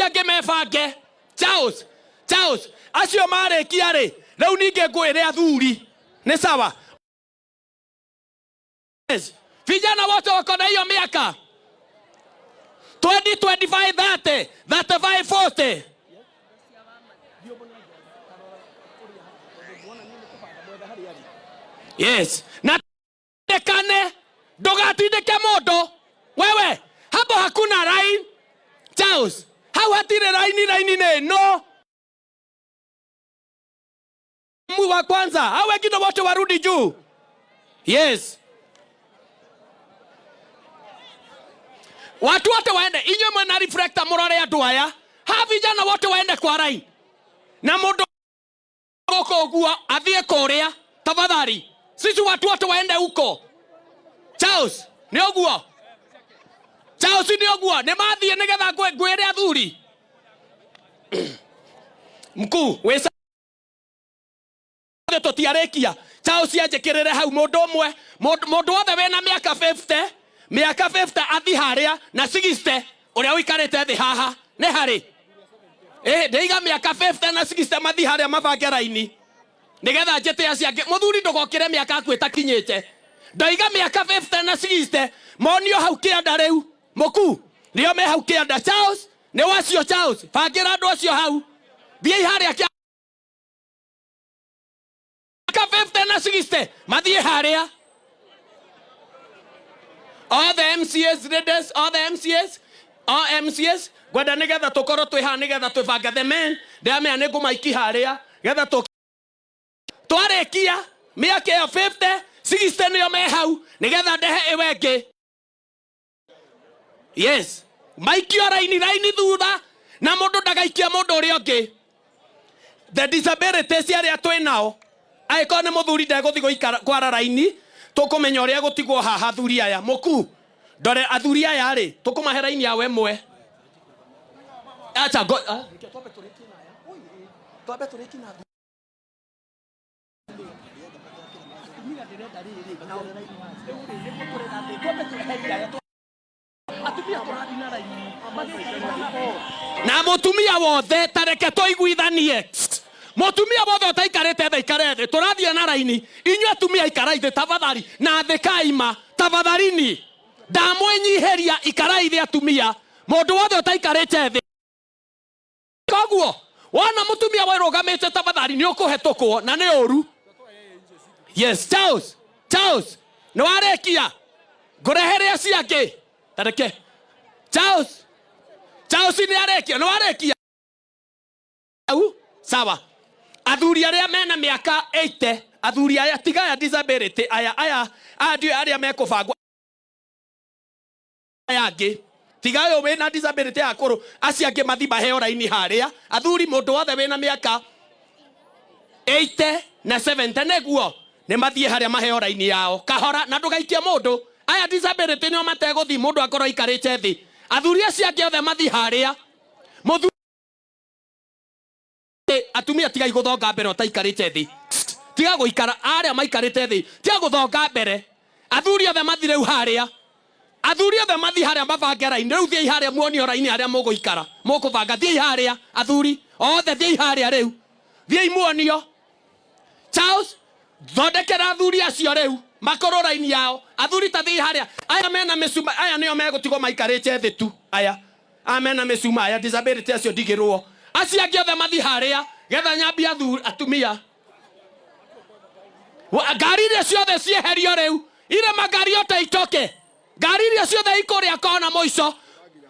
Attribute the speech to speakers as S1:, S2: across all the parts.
S1: asiake mebange. Charles acio marekia ri riu ninge ngwire athuri ni sawa. Vijana wote wako na hiyo miaka 20, 25, 30, 35, 40. Yes. Na tekane dogatindike modo. Wewe hapo hakuna line. Charles, hawatire line no. Wa kwanza, hao wengine wote warudi juu. Yes. Watu wote waende, inyo mwana reflector murore ya duaya. Ha vijana wote waende kwa line. Na modo goko ogua athie korea tafadhali. Sisi watu wote waende huko. Charles, ni ogua. Charles ni ogua, ne mathie nigetha ngwire athuri. Mkuu, wesa totiarekia. Charles yajekerere hau mundu umwe, mundu othe wena miaka 50 athi haria na 60 uria wikarite thi haha ne hari. Ndeiga miaka 50 na 60 mathi haria mabange raini. Nigetha njete aciake muthuri ndugokire miaka aku itakinyite. Ndaiga miaka 50 na 60 monio hau kianda riu. Muku nio me hau kianda. Charles ne wacio Charles bangira andu acio hau. Thie haria kia 50 na 60 mathi haria. All the MCAs leaders, all the MCAs, gwenda nigetha tukoro twiha nigetha twibanga the men, ndamea ningu maiki haria, getha twarekia miaka ya 50, 60 nio me hau, nigetha ndehe iwenge. Yes, maiki raini thutha, na mundu ndagaikia mundu uri ungi. The disabilities aria twinao, aiko ne muthuri ndeguthi guikara kwara raini. Tukumenya uria gutigwo haha athuri aya. Muku ndore athuri aya ri tukumahe raini ya wemwe. Acha twambe turiki na aya. Twambe turiki na na mutumia wothe tareke toiguithanie. Mutumia wothe utaikarite tha ikarete turathie na raini inyu atumia ikaraithe tafadhali na thekaima tafadhalini ndamwenyiheria ikaraithe atumia mundu wothe utaikarite thi koguo wana mutumia wirugamite tafadhali ni ukuhetukwo na ni uru. Yes, Charles no arekia ngurehere aciake tareke Charles ni arekia no arekia au sawa. Athuri aria mena miaka 80, athuri aya tiga ya disability aya ndio aria mekubangwa yangi tiga yo wena disability akuru aciange mathiba heo raini haria. Athuri mundu wothe wena miaka 80 na 70 neguo ne mathie haria maheo raini yao kahora na ndugaikie mundu. Aya disability no mateguthi mundu akoro ikarite thi. Athuri aciange othe mathi haria atumia tiga iguthonga mbere utaikarite thi. Tiga guikara aria maikarite thi. Tiga guthonga mbere. Athuri othe mathi riu haria. Athuri othe mathi haria mabange raini. Riu thie haria muonio raini haria muguikara. Mukubanga thie haria athuri. Othe thie haria riu. Thie muonio. Charles thondekera athuri acio riu makoro raini yao. Athuri ta thie haria. Aya mena mesuma aya nio megutigwo maikarite thi tu. Aya amena mesuma aya disability acio ndigirwo. Aciange othe mathi haria getha nyambia atumia. Gari iria ciothe cieherio riu. Ire magari yote itoke. Gari iria ciothe ikuria kona moico.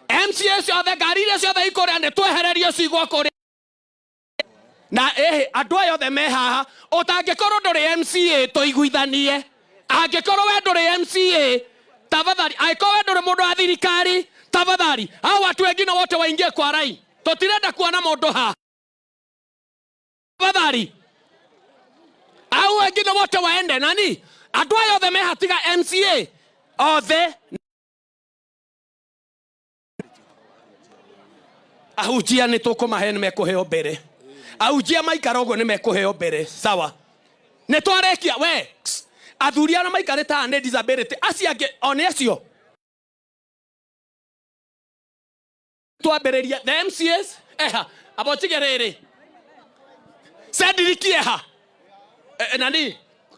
S1: MCA ciothe gari iria ciothe ikuria ne twehererio cigwo kuria. Na andu aya othe me haha utangikorwo nduri MCA toiguithanie. Angikorwo we nduri MCA tafadhali aiko we nduri mundu wa thirikari tafadhali hao watu wengine wote waingie kwa rai. Totirenda kuona mundu ha tafadhali au wengine wote waende nani. Andu aya othe mehatiga MCA othe ahujia ni tukumahe ni mekuheo mbere. Ahujia maikara uguo ni mekuheo mbere. Sawa ni twarekia we athuri ana maikarita ne disability aciange one acio twambĩrĩria the MCAs eha abotigerere Cedric eha nani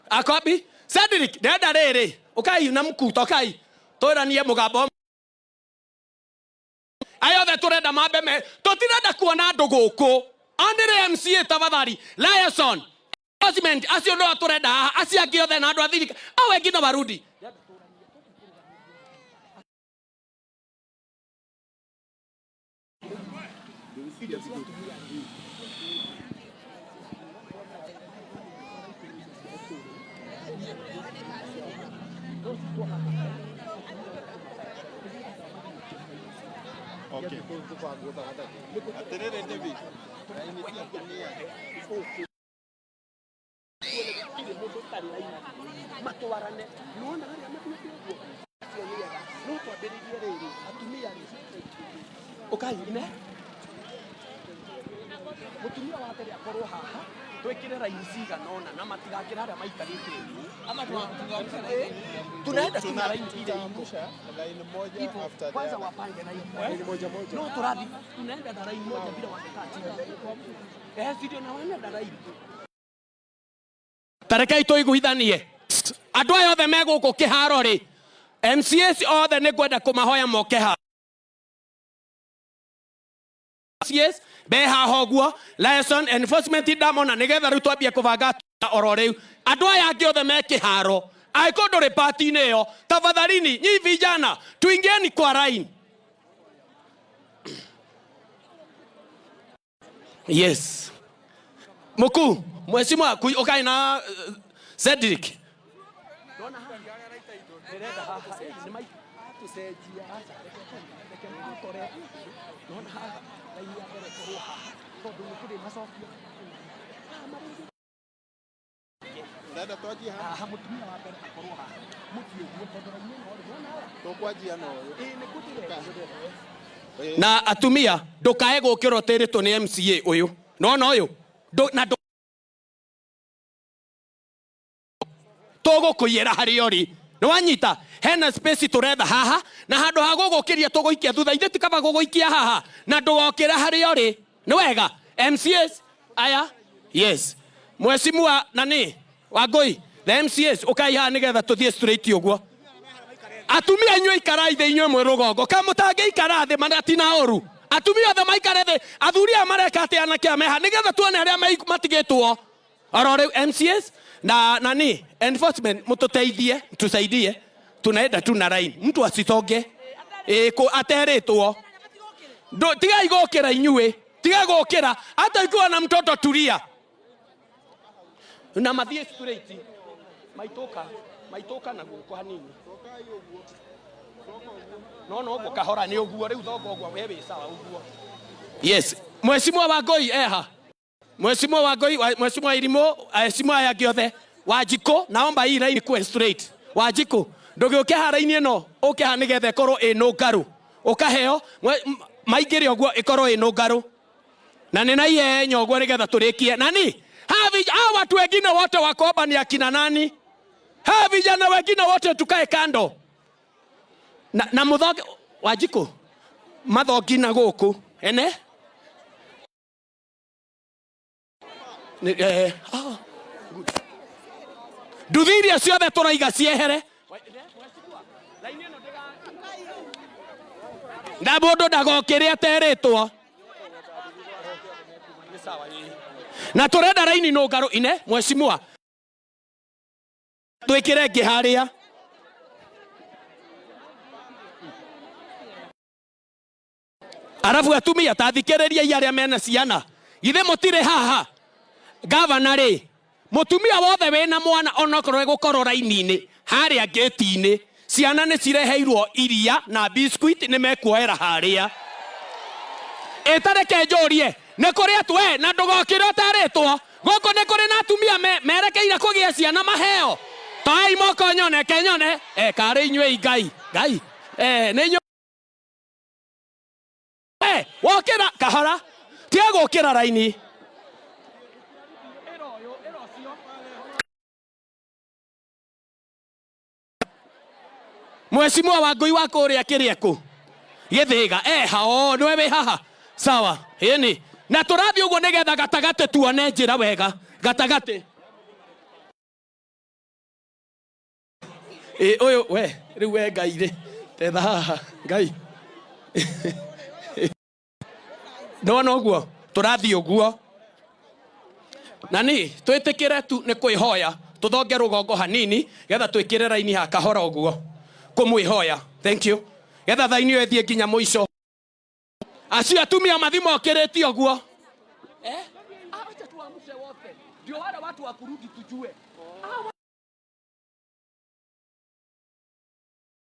S1: akobi Cedric ndenda rĩrĩ ukai na mkuta ukai tũranie mũgambo ayothe tũrenda mambe me tũtirenda kuona andũ gũkũ andĩre MCA tafadhali liaison enforcement acio no tũrenda haha acio angĩ othe na andũ a thirikari au wengine no barudi
S2: Okay.
S1: Okay, ne? Mutumia wa mbere akorwo haha twekire raini ciganona na matigakira aria maikarite ama tunaenda tuna raini ile
S2: line moja after
S1: kwanza wapange raini moja no turathi tunaenda na raini moja bila wakati video na wana na raini tarekai toiguithanie andu ayo othe meguku kiharo ri MCAs othe ni kwenda kumahoya moke ha MCAs beha hoguo liaison enforcement damona nigetha ru twambie kubanga oro riu andu aya angi othe me kiharo aikondo ri party ine yo tafadhalini nyi vijana tuingieni kwa line yes muku mheshimiwa ukai na Cedric dona ndirenda haha ni mai tusejia dona haha raini ya mbere korwo haha tondu ni kuri macokio
S2: ndenda twaji
S1: haha mutumia wa mbere akorwo haha mutie tondu raini no dona
S2: tokwajia no
S1: ni kutire na atumia ndukae gukiro tiritwo ni MCA uyu nona uyu na tugukuyira hari ori ni wanyita hena space turetha haha na handu ha gugukiria tuguikia thutha ithe tikaba guguikia haha na ndugokira hari ori ni wega MCAs aya yes mheshimiwa nani Wangui the MCAs ukai ha nigetha tuthie straight uguo atumia inywe ikarai the inywe mwe rugongo kamutange ikarathi manatina oru atumia othe maikare thi athuria mareka ati anake ameha nigetha tuone aria matigitwo oro riu MCAs na nani enforcement mututeithie tusaidie tunaenda tu na line mtu asitonge ko ateretwo tiga igokera inywe tiga gokera hata ikiwa na mtoto tulia na mathie straight maitoka na guko hanini no gukahora ni uguo riu thongo uguo wewe sawa uguo yes mheshimiwa Wangui eha mheshimiwa Wangui mheshimiwa Irimo mheshimiwa ya giothe Wajiko naomba hii line kwa straight Wajiko ndugiuke hara-ini no uke ha nigethe korwo ino ngaru ukaheo maingire oguo ikorwo ino ngaru na nina iye nyoguo nigetha turikie nani hawa watu wengine wote wakomba ni akina nani hawa vijana wengine wote tukae kando na muthoge Wajiko mathogi na guku ene nduthiria ciothe turaiga ciehere na mundu ndagokire ateritwo na turenda raini no ngaru ine mheshimiwa twikire ngiharia arafu atumia tathikiriria iaria mena ciana ithe mutire haha governor ri mutumia wothe wena mwana onokorwo gukorwo raini-ini haria gate-ini ciana ni cireheirwo iria na biscuit ni mekuoera haria etareke njorie ni kuri atwe na ndugokire taritwo goko ni kuri na atumia merekeire kugia ciana maheo tai moko nyone kenyone kare inywe igai ni nyo wokira kahara tia gukira raini mheshimiwa Wangui wa kuria kiria ku githiga hao nwe we haha sawa ini na turathi uguo nigetha gatagate tuone njira wega gatagate uyu we riu we Ngai tetha haha Ngai ndona uguo turathi uguo nani twitikire tu ni kwihoya tuthonge rugongo hanini getha twikire raini ha kahora uguo kumwihoya thank you getha thaini yo ethie nginya muico acio atumia mathimo okiriti uguo acha tuamshe wote ndio wale watu wa kurudi tujue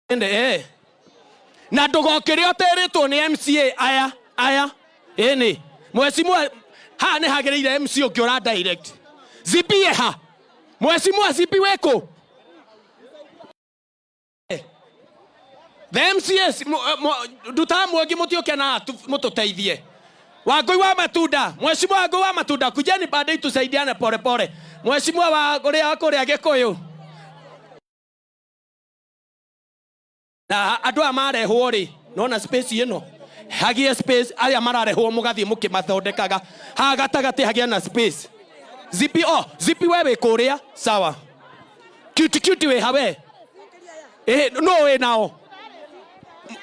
S1: ende na ndugokire oteritwo ni MCA aya ini mheshimiwa ha ne hagereire MC ukiora direct zipi ha mheshimiwa zipi weko the MCS dutamwe mutioke na mututeithie Wangui wa matunda mheshimiwa Wangui wa matunda kujeni baadaye tusaidiane pole pole mheshimiwa wa kuria Gikuyu na andu amarehwo ri nona space ino hagie space aya mararehwo mugathie mukimathondekaga ha gatagati hagia na space zipi wewe kuria sawa cute we hawe no we nao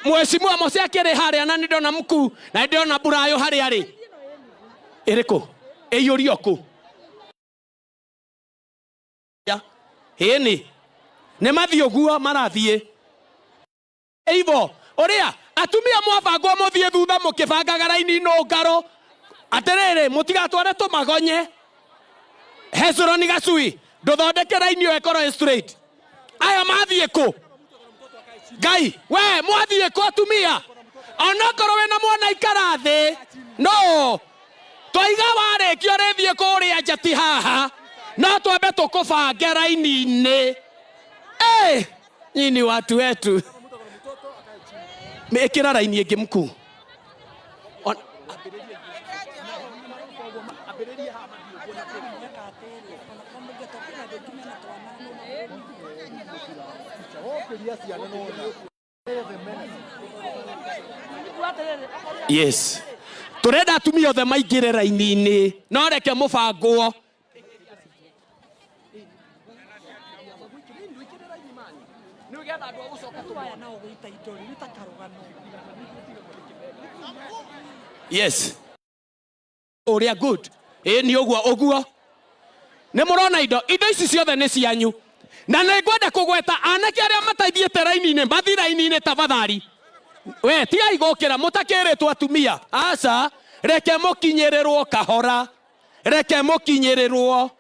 S1: mheshimiwa Mose akire haria na ndona mku na ndona burayo haria ri iriko eyorioko ya heni ne mathio guo marathie eivo oria atumia mwabangwo muthie thutha mukibangaga raini no ngaro aterere mutigatware tumagonye Hezroni gacui nduthondeke raini yo ekoro straight aya mathie ku Ngai we mwathie ku atumia onakoro we na mwana ikarathi no toiga warikio rithie kuria njati haha no twambe tukubange raini-ini nyinyi watu wetu mekira raini ingi mkuu yes turenda atumia othe maingire raini-ini no reke mubangwo yes oria good ni oguo ne murona indo ici ciothe ni cianyu na nĩngwenda kugweta anake aria mataithiete raini-ini mathi raini-ini tafadhali we tigai gukira mutakiritwo atumia aca reke mukinyirirwo kahora rekei mukinyirirwo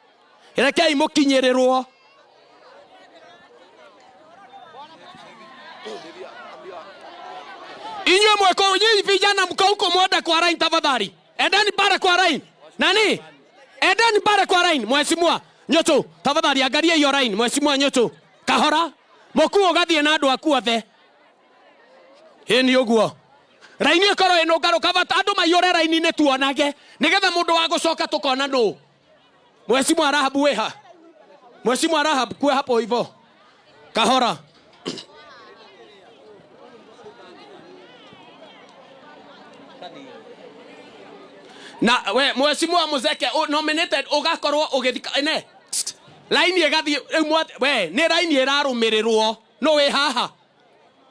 S1: inywe mweko nyinyi vijana mko huko mwenda kwa rain tafadhali endeni pale kwa rain nani endeni pale kwa rain mheshimiwa Nyoto tafadhali angalia hiyo rain mheshimiwa Nyoto kahora mukuo gathie na andu aku othe ni uguo raini ikoro ino ngaruka bata andu maiyore raini-ini tuonage nigetha mundu wa gucoka tukona no mheshimiwa Rahabu weha mheshimiwa Rahab kwe hapo hivyo kahora na we mheshimiwa Muzeke nominated ugakorwo ugithika ne line igathi we ni line irarumirirwo no we haha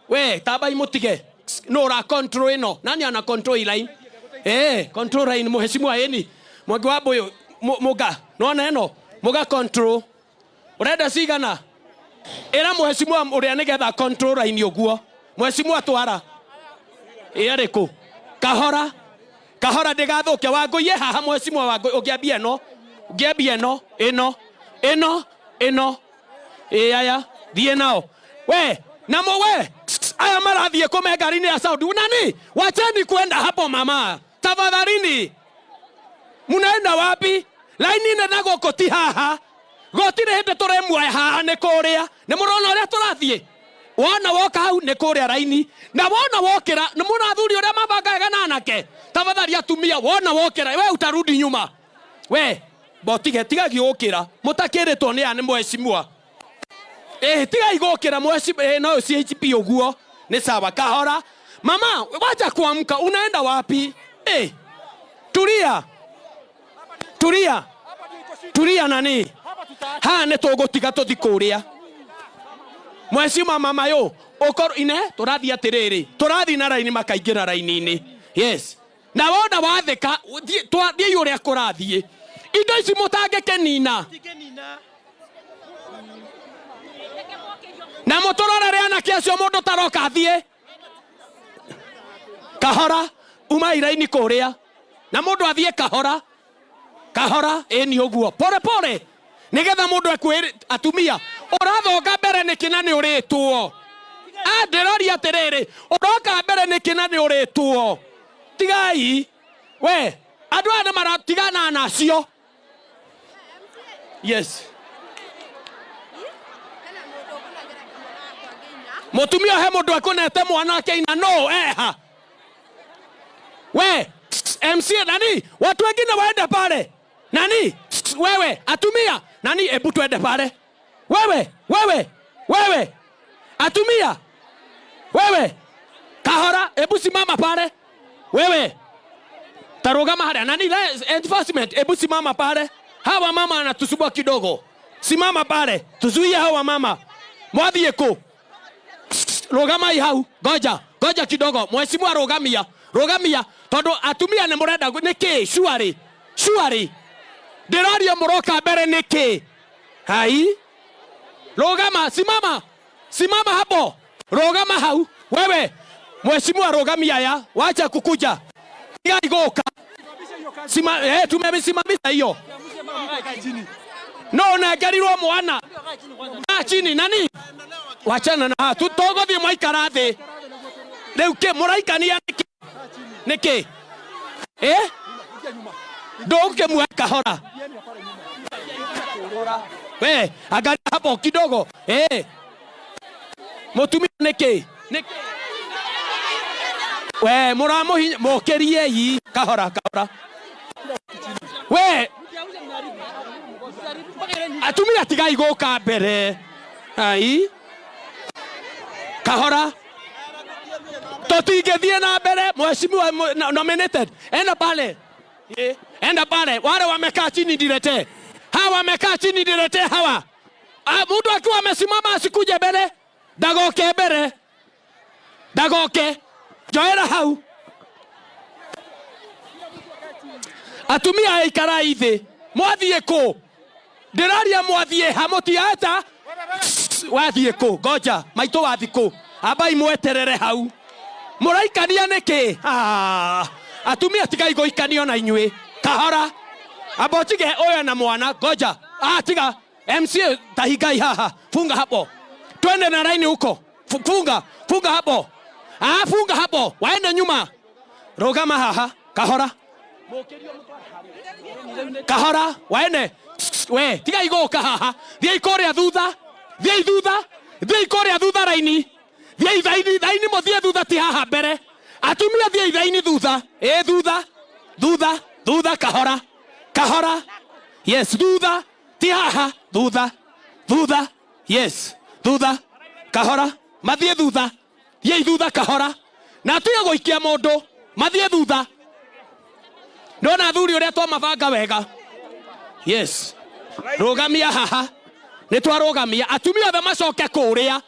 S1: we tabai mutige no ra control ino nani ana control line control line mheshimiwa yeni Mwaki wa boyo muga nona ino muga control urenda cigana era mheshimiwa uria nigetha control line uguo mheshimiwa twara ariku kahora ndigathuke Wangui ye haha mheshimiwa Wangui ungiambia ino aya thie nao we namo we aya marathie kume ngari-ini ya Saudi nani wacheni kwenda hapo mama tafadhalini munaenda wapi line-ini na gukoti haha gotire hinde turemwa haha ni kuria ni murona uria turathie wona woka hau ni kuria raini na wona wokira ni munathuri uria mabangaga na anake tafadhali atumia wona wokira we utarudi nyuma we botige tiga giukira mutakiritwo ni ani mheshimiwa tiga igukira mheshimiwa no CHP uguo ni sawa kahora Mama, wacha kuamka. Unaenda wapi? Tulia. Tulia. Tulia nani? Ne togotiga tuthi kuria. Mweshima mama yo. Okoro ine turathi atiriri. Turathi na raini makaingira raini-ini. Yes. Na wona watheka thie uria kurathie. Indo ici mutangeke nina. Na mutorore riana kiacio mundu taroka thie. Kahora uma iraini kuria. Na mundu athie kahora. Kahora ni uguo. Pore pore. Nigetha mundu akwire atumia. Urathonga mbere nikina ni uritwo. Ndirori atiriri. Uroka mbere nikina ni uritwo. Tigai. We, andu ane maratigana nacio. Yes. Mutumia he mundu akunete mwanake ina no eha. We, MC nani? Watu wengine waende pale. Nani? Wewe, atumia. Nani ebu tuende pale? Wewe. Atumia. Wewe. Kahora, ebu simama pale. Wewe. Tarogama hada. Nani enforcement, ebu simama pale. Hawa mama anatusubua kidogo. Simama pale. Tuzuie hawa mama. Mwathie ku. Rogama hau. Goja kidogo. Mheshimiwa rogamia. Todo atumia ne murenda niki shuari. Ndiraria muroka mbere niki. Hai. Rogama simama hapo. Rogama hau. Wewe. Mheshimiwa rogamia ya. Wacha kukuja. Igoka. Tumesimamisha hiyo. No na garirwo mwana. Chini nani? Wachana na tutogothie mwaikara thi. Riu ke muraikania niki? Ndoke mweka hora. We, angalia hapo kidogo. Mutumia niki? We, muramuhinya mokerie yi kahora. We, atumia tigai goka mbere. Ai. Kahora. Totigethie na mbere. Mheshimiwa nominated. Enda pale. Enda pale. Wale wamekaa chini direte. Hawa wamekaa chini direte hawa. Mtu akiwa amesimama asikuje mbele. Dagoke mbele. Dagoke. Joera hau. Atumia ikara ithi. Mwathie ku. Ndiraria mwathie hamutiata. Wathie ku. Goja. Maito wathi ku. Abai mweterere hau. Muraikania niki? Atumia tigai goikanio na inywe. Kahora. Abotige oya na mwana. Goja. Tiga. MC tahigai haha. Funga hapo. Twende na raini huko. Funga hapo. Funga hapo. Waende nyuma. Rogama haha. Kahora. Kahora. Waende. We. Tiga igoka haha. Thia ikoria thutha. Thia ikoria thutha raini. Thia ithaini mo thia thutha ti haha mbere. Atumia thia ithaini thutha. Thutha kahora. Yes, thutha. Ti haha. Thutha. Yes. Thutha. Kahora. Mathie thutha. Thia thutha kahora. Na tuya goikia mundu. Mathie thutha. Ndona thuri uria twa mabanga wega. Yes. Rogamia haha. Nitwarogamia. Atumia the macoke kuria.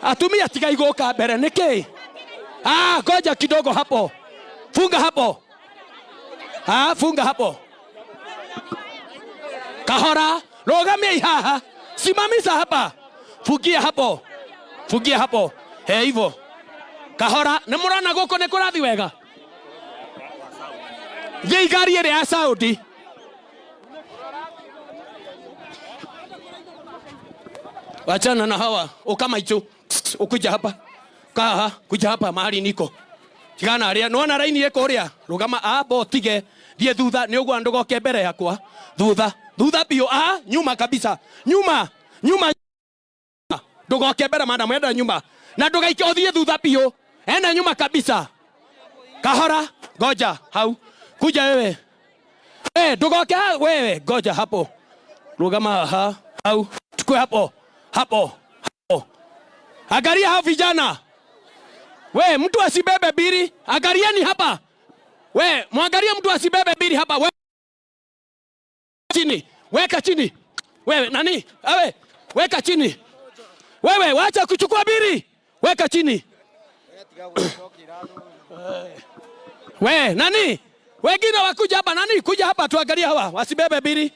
S1: Atumia tiga igoka mbere niki? Goja kidogo hapo. Funga hapo. Funga hapo. Kahora. Rogamia haha. Simamisha hapa. Fugia hapo. Hivyo. Kahora. Nemurana goko nekurathi wega. Thie gari ere ya Saudi. Wachana na hawa. Ukama hicho. Ukuja hapa. Kuja hapa mahali niko. Tigana aria. Nuona raini yeko uria. Rugama tige. Thie thutha. Ni ugwa ndogoke mbere yakwa. Thutha bio. Nyuma kabisa. Nyuma. Ndogoke mbere madam. Enda nyuma. Na ndogaike othie thutha bio. Enda nyuma kabisa. Kahora. Goja. Hau. Kuja wewe. Ndogoke wewe. Goja hapo. Rugama hau. Chukue hapo. Angalia hao vijana. We, mtu asibebe biri. Angalieni hapa. We, mwangalie mtu asibebe biri hapa. We, chini. Weka chini. Wewe, nani? Awe, weka chini. Wewe, wacha kuchukua biri. Weka chini. We, nani? Wengine wakuja hapa, nani? Kuja hapa tuangalie hawa. Wasibebe biri.